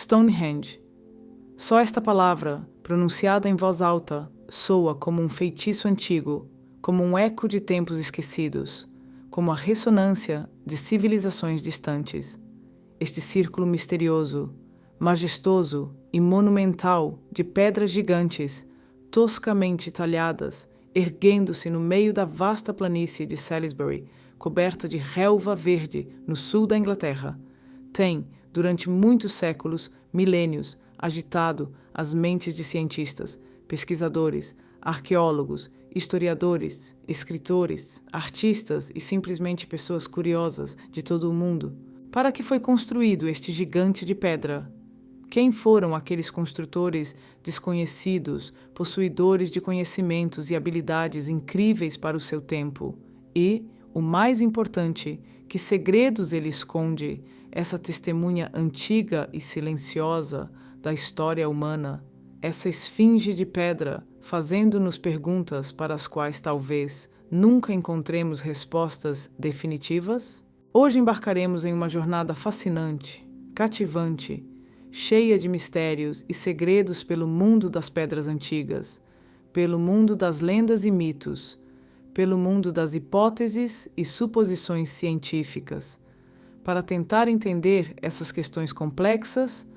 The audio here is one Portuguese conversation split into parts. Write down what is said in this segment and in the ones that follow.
Stonehenge. Só esta palavra, pronunciada em voz alta, soa como um feitiço antigo, como um eco de tempos esquecidos, como a ressonância de civilizações distantes. Este círculo misterioso, majestoso e monumental de pedras gigantes, toscamente talhadas, erguendo-se no meio da vasta planície de Salisbury, coberta de relva verde no sul da Inglaterra, tem, durante muitos séculos, milênios, agitado as mentes de cientistas, pesquisadores, arqueólogos, historiadores, escritores, artistas e simplesmente pessoas curiosas de todo o mundo. Para que foi construído este gigante de pedra? Quem foram aqueles construtores desconhecidos, possuidores de conhecimentos e habilidades incríveis para o seu tempo? E, o mais importante, que segredos ele esconde, essa testemunha antiga e silenciosa da história humana, essa esfinge de pedra, fazendo-nos perguntas para as quais talvez nunca encontremos respostas definitivas? Hoje embarcaremos em uma jornada fascinante, cativante, cheia de mistérios e segredos pelo mundo das pedras antigas, pelo mundo das lendas e mitos, pelo mundo das hipóteses e suposições científicas, para tentar entender essas questões complexas,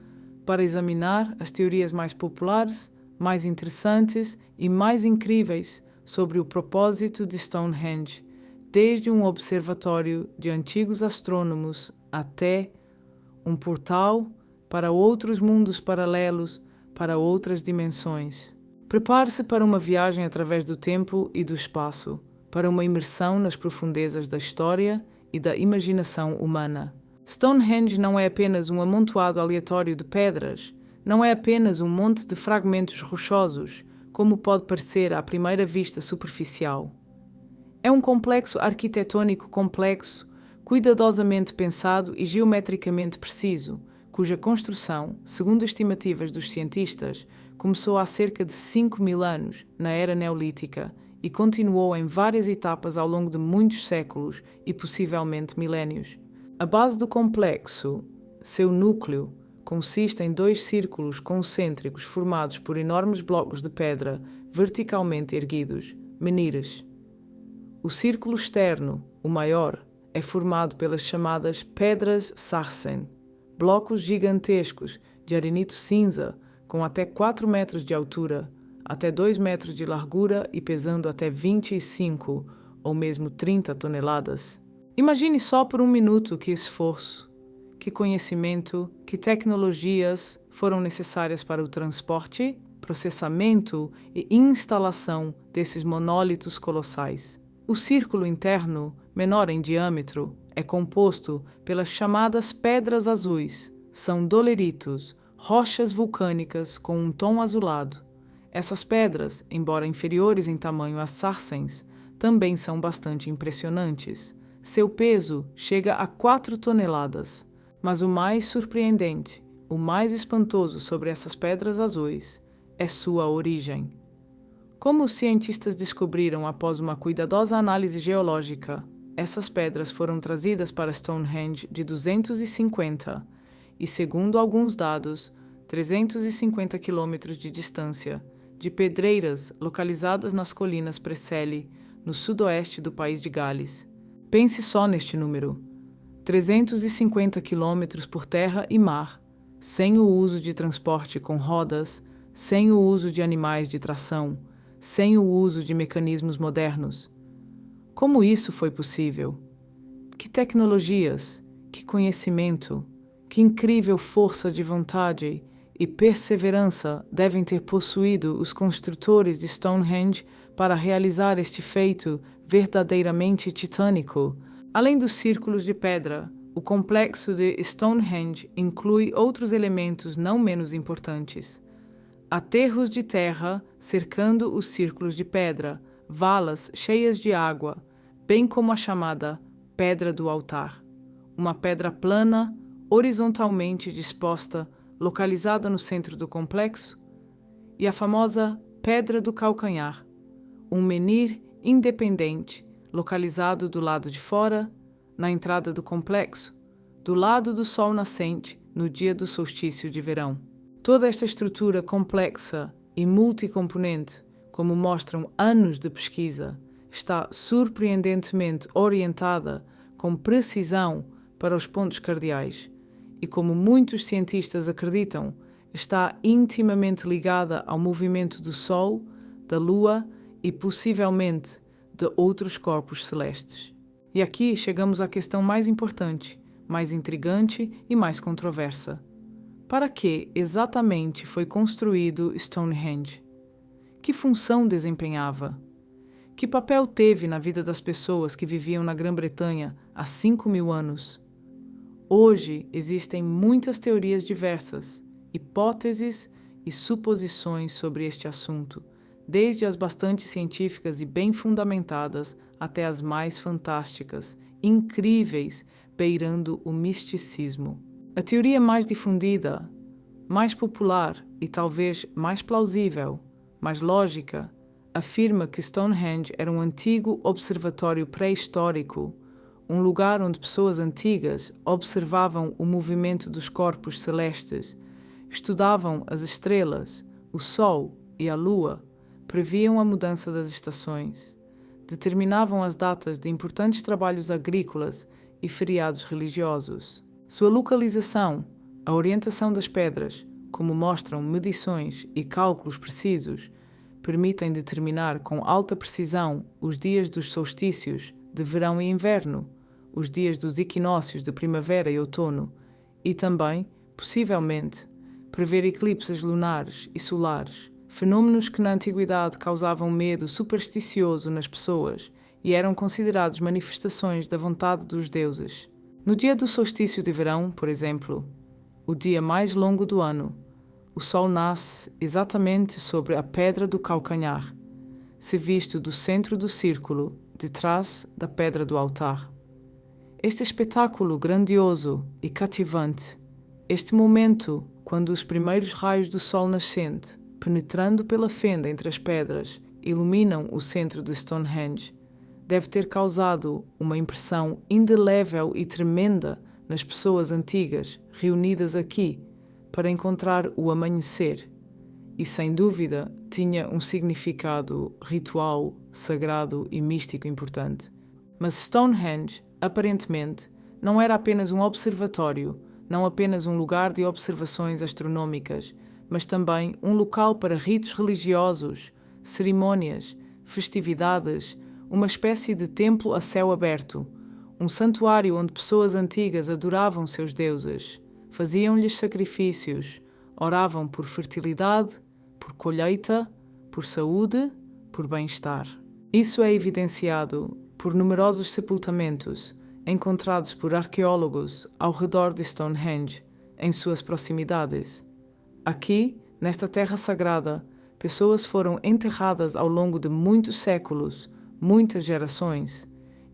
para examinar as teorias mais populares, mais interessantes e mais incríveis sobre o propósito de Stonehenge, desde um observatório de antigos astrônomos até um portal para outros mundos paralelos, para outras dimensões. Prepare-se para uma viagem através do tempo e do espaço, para uma imersão nas profundezas da história e da imaginação humana. Stonehenge não é apenas um amontoado aleatório de pedras, não é apenas um monte de fragmentos rochosos, como pode parecer à primeira vista superficial. É um complexo arquitetônico complexo, cuidadosamente pensado e geometricamente preciso, cuja construção, segundo estimativas dos cientistas, começou há cerca de 5.000 anos, na Era Neolítica, e continuou em várias etapas ao longo de muitos séculos e possivelmente milénios. A base do complexo, seu núcleo, consiste em 2 círculos concêntricos formados por enormes blocos de pedra verticalmente erguidos, menires. O círculo externo, o maior, é formado pelas chamadas pedras Sarsen, blocos gigantescos de arenito cinza com até 4 metros de altura, até 2 metros de largura e pesando até 25 ou mesmo 30 toneladas. Imagine só por um minuto que esforço, que conhecimento, que tecnologias foram necessárias para o transporte, processamento e instalação desses monólitos colossais. O círculo interno, menor em diâmetro, é composto pelas chamadas pedras azuis. São doleritos, rochas vulcânicas com um tom azulado. Essas pedras, embora inferiores em tamanho às sarsens, também são bastante impressionantes. Seu peso chega a 4 toneladas. Mas o mais surpreendente, o mais espantoso sobre essas pedras azuis, é sua origem. Como os cientistas descobriram após uma cuidadosa análise geológica, essas pedras foram trazidas para Stonehenge de 250 e, segundo alguns dados, 350 quilômetros de distância, de pedreiras localizadas nas colinas Preseli, no sudoeste do país de Gales. Pense só neste número: 350 quilômetros por terra e mar, sem o uso de transporte com rodas, sem o uso de animais de tração, sem o uso de mecanismos modernos. Como isso foi possível? Que tecnologias, que conhecimento, que incrível força de vontade e perseverança devem ter possuído os construtores de Stonehenge para realizar este feito verdadeiramente titânico. Além dos círculos de pedra, o complexo de Stonehenge inclui outros elementos não menos importantes. Aterros de terra cercando os círculos de pedra, valas cheias de água, bem como a chamada Pedra do Altar, uma pedra plana, horizontalmente disposta, localizada no centro do complexo, e a famosa Pedra do Calcanhar, um menhir independente, localizado do lado de fora, na entrada do complexo, do lado do sol nascente, no dia do solstício de verão. Toda esta estrutura complexa e multicomponente, como mostram anos de pesquisa, está surpreendentemente orientada com precisão para os pontos cardeais e, como muitos cientistas acreditam, está intimamente ligada ao movimento do Sol, da Lua e, possivelmente, de outros corpos celestes. E aqui chegamos à questão mais importante, mais intrigante e mais controversa. Para que exatamente foi construído Stonehenge? Que função desempenhava? Que papel teve na vida das pessoas que viviam na Grã-Bretanha há 5.000 anos? Hoje existem muitas teorias diversas, hipóteses e suposições sobre este assunto, desde as bastante científicas e bem fundamentadas até as mais fantásticas, incríveis, beirando o misticismo. A teoria mais difundida, mais popular e talvez mais plausível, mais lógica, afirma que Stonehenge era um antigo observatório pré-histórico, um lugar onde pessoas antigas observavam o movimento dos corpos celestes, estudavam as estrelas, o Sol e a Lua, previam a mudança das estações, determinavam as datas de importantes trabalhos agrícolas e feriados religiosos. Sua localização, a orientação das pedras, como mostram medições e cálculos precisos, permitem determinar com alta precisão os dias dos solstícios de verão e inverno, os dias dos equinócios de primavera e outono e também, possivelmente, prever eclipses lunares e solares, fenômenos que na antiguidade causavam medo supersticioso nas pessoas e eram considerados manifestações da vontade dos deuses. No dia do solstício de verão, por exemplo, o dia mais longo do ano, o Sol nasce exatamente sobre a pedra do calcanhar, se visto do centro do círculo, de trás da pedra do altar. Este espetáculo grandioso e cativante, este momento quando os primeiros raios do Sol nascente, penetrando pela fenda entre as pedras, iluminam o centro de Stonehenge, deve ter causado uma impressão indelével e tremenda nas pessoas antigas reunidas aqui para encontrar o amanhecer e, sem dúvida, tinha um significado ritual, sagrado e místico importante. Mas Stonehenge, aparentemente, não era apenas um observatório, não apenas um lugar de observações astronômicas, mas também um local para ritos religiosos, cerimônias, festividades, uma espécie de templo a céu aberto, um santuário onde pessoas antigas adoravam seus deuses, faziam-lhes sacrifícios, oravam por fertilidade, por colheita, por saúde, por bem-estar. Isso é evidenciado por numerosos sepultamentos encontrados por arqueólogos ao redor de Stonehenge, em suas proximidades. Aqui, nesta terra sagrada, pessoas foram enterradas ao longo de muitos séculos, muitas gerações,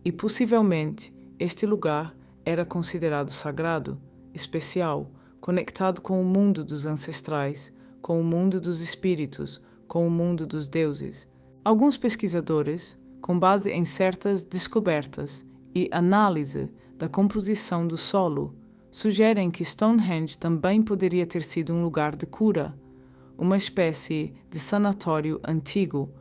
e possivelmente este lugar era considerado sagrado, especial, conectado com o mundo dos ancestrais, com o mundo dos espíritos, com o mundo dos deuses. Alguns pesquisadores, com base em certas descobertas e análise da composição do solo, sugerem que Stonehenge também poderia ter sido um lugar de cura, uma espécie de sanatório antigo,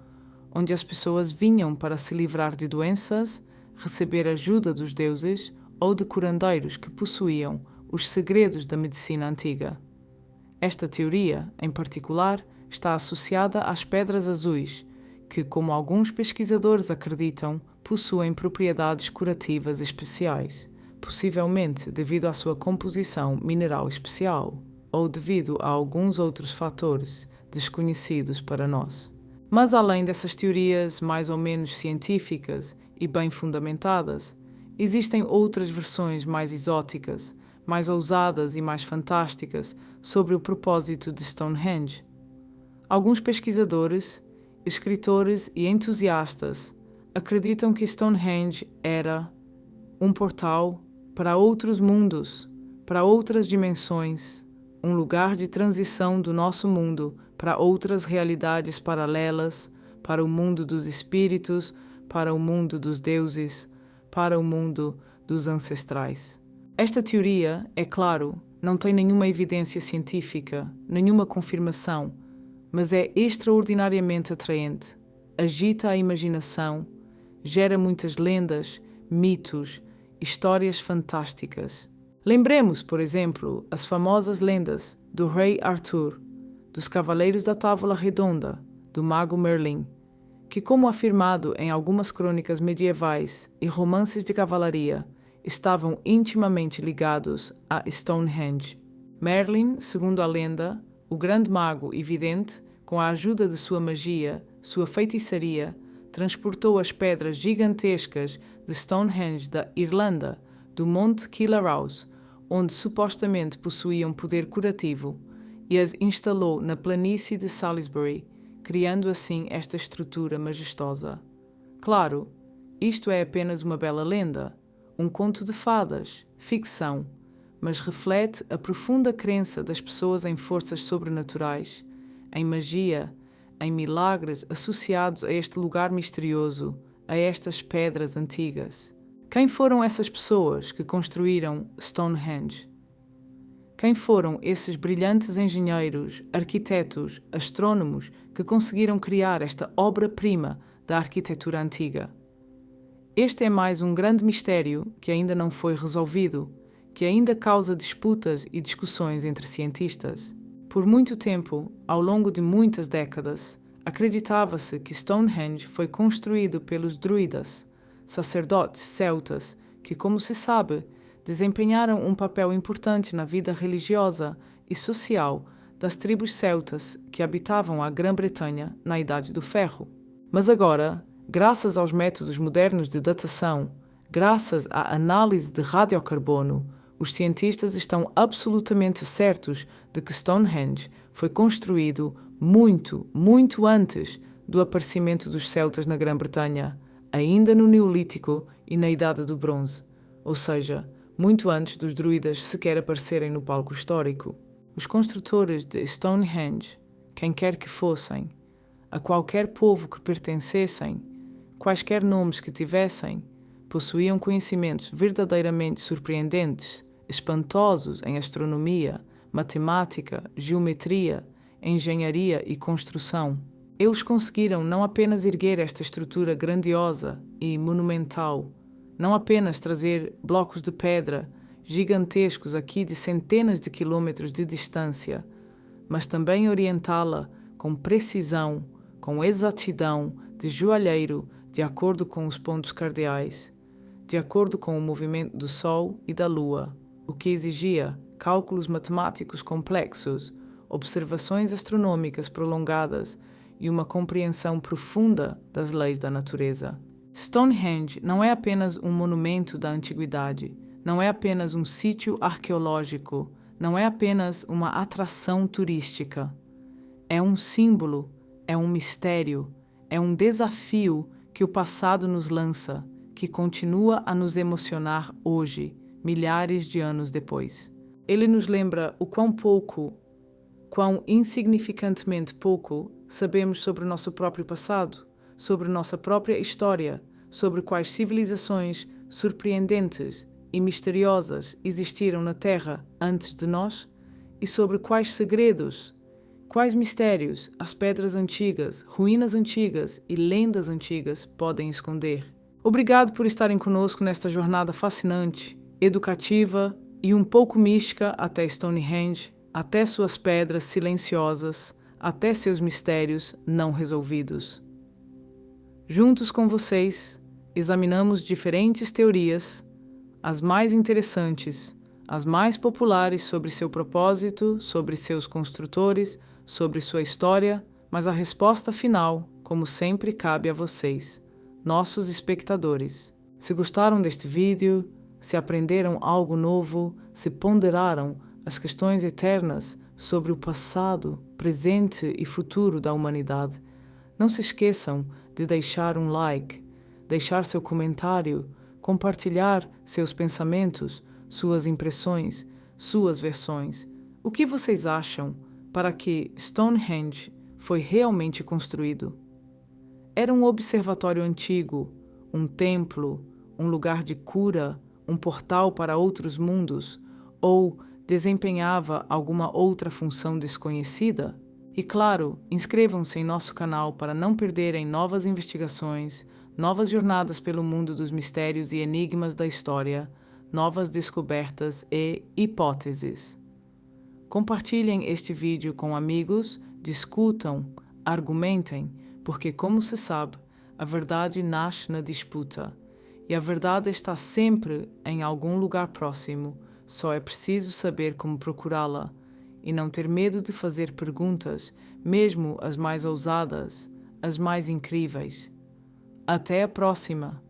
onde as pessoas vinham para se livrar de doenças, receber ajuda dos deuses ou de curandeiros que possuíam os segredos da medicina antiga. Esta teoria, em particular, está associada às pedras azuis, que, como alguns pesquisadores acreditam, possuem propriedades curativas especiais, possivelmente devido à sua composição mineral especial, ou devido a alguns outros fatores desconhecidos para nós. Mas além dessas teorias mais ou menos científicas e bem fundamentadas, existem outras versões mais exóticas, mais ousadas e mais fantásticas sobre o propósito de Stonehenge. Alguns pesquisadores, escritores e entusiastas acreditam que Stonehenge era um portal para outros mundos, para outras dimensões, um lugar de transição do nosso mundo para outras realidades paralelas, para o mundo dos espíritos, para o mundo dos deuses, para o mundo dos ancestrais. Esta teoria, é claro, Não tem nenhuma evidência científica, nenhuma confirmação, mas é extraordinariamente atraente. Agita a imaginação, gera muitas lendas, mitos, histórias fantásticas. Lembremos, por exemplo, as famosas lendas do Rei Arthur, dos Cavaleiros da Távola Redonda, do Mago Merlin, que, como afirmado em algumas crônicas medievais e romances de cavalaria, estavam intimamente ligados a Stonehenge. Merlin, segundo a lenda, o grande mago e vidente, com a ajuda de sua magia, sua feitiçaria, transportou as pedras gigantescas de Stonehenge da Irlanda, do Monte Killaraus, onde supostamente possuíam poder curativo, e as instalou na planície de Salisbury, criando assim esta estrutura majestosa. Claro, isto é apenas uma bela lenda, um conto de fadas, ficção, mas reflete a profunda crença das pessoas em forças sobrenaturais, em magia, em milagres associados a este lugar misterioso, a estas pedras antigas. Quem foram essas pessoas que construíram Stonehenge? Quem foram esses brilhantes engenheiros, arquitetos, astrônomos que conseguiram criar esta obra-prima da arquitetura antiga? Este é mais um grande mistério que ainda não foi resolvido, que ainda causa disputas e discussões entre cientistas. Por muito tempo, ao longo de muitas décadas, acreditava-se que Stonehenge foi construído pelos druidas, sacerdotes celtas que, como se sabe, desempenharam um papel importante na vida religiosa e social das tribos celtas que habitavam a Grã-Bretanha na Idade do Ferro. Mas agora, graças aos métodos modernos de datação, graças à análise de radiocarbono, os cientistas estão absolutamente certos de que Stonehenge foi construído muito, muito antes do aparecimento dos celtas na Grã-Bretanha, ainda no Neolítico e na Idade do Bronze, ou seja, muito antes dos druidas sequer aparecerem no palco histórico. Os construtores de Stonehenge, quem quer que fossem, a qualquer povo que pertencessem, quaisquer nomes que tivessem, possuíam conhecimentos verdadeiramente surpreendentes, espantosos em astronomia, matemática, geometria, engenharia e construção. Eles conseguiram não apenas erguer esta estrutura grandiosa e monumental, não apenas trazer blocos de pedra gigantescos aqui de centenas de quilômetros de distância, mas também orientá-la com precisão, com exatidão, de joalheiro, de acordo com os pontos cardeais, de acordo com o movimento do Sol e da Lua, o que exigia cálculos matemáticos complexos, observações astronômicas prolongadas e uma compreensão profunda das leis da natureza. Stonehenge não é apenas um monumento da antiguidade, não é apenas um sítio arqueológico, não é apenas uma atração turística. É um símbolo, é um mistério, é um desafio que o passado nos lança, que continua a nos emocionar hoje, milhares de anos depois. Ele nos lembra o quão insignificantemente pouco sabemos sobre o nosso próprio passado, sobre nossa própria história, sobre quais civilizações surpreendentes e misteriosas existiram na Terra antes de nós e sobre quais segredos, quais mistérios as pedras antigas, ruínas antigas e lendas antigas podem esconder. Obrigado por estarem conosco nesta jornada fascinante, educativa e um pouco mística até Stonehenge, até suas pedras silenciosas, até seus mistérios não resolvidos. Juntos com vocês, examinamos diferentes teorias, as mais interessantes, as mais populares sobre seu propósito, sobre seus construtores, sobre sua história, mas a resposta final, como sempre, cabe a vocês, nossos espectadores. Se gostaram deste vídeo, se aprenderam algo novo, se ponderaram as questões eternas sobre o passado, presente e futuro da humanidade, não se esqueçam de deixar um like, deixar seu comentário, compartilhar seus pensamentos, suas impressões, suas versões. O que vocês acham para que Stonehenge foi realmente construído? Era um observatório antigo, um templo, um lugar de cura, um portal para outros mundos, ou Desempenhava alguma outra função desconhecida? E claro, inscrevam-se em nosso canal para não perderem novas investigações, novas jornadas pelo mundo dos mistérios e enigmas da história, novas descobertas e hipóteses. Compartilhem este vídeo com amigos, discutam, argumentem, porque, como se sabe, a verdade nasce na disputa. E a verdade está sempre em algum lugar próximo, só é preciso saber como procurá-la e não ter medo de fazer perguntas, mesmo as mais ousadas, as mais incríveis. Até a próxima!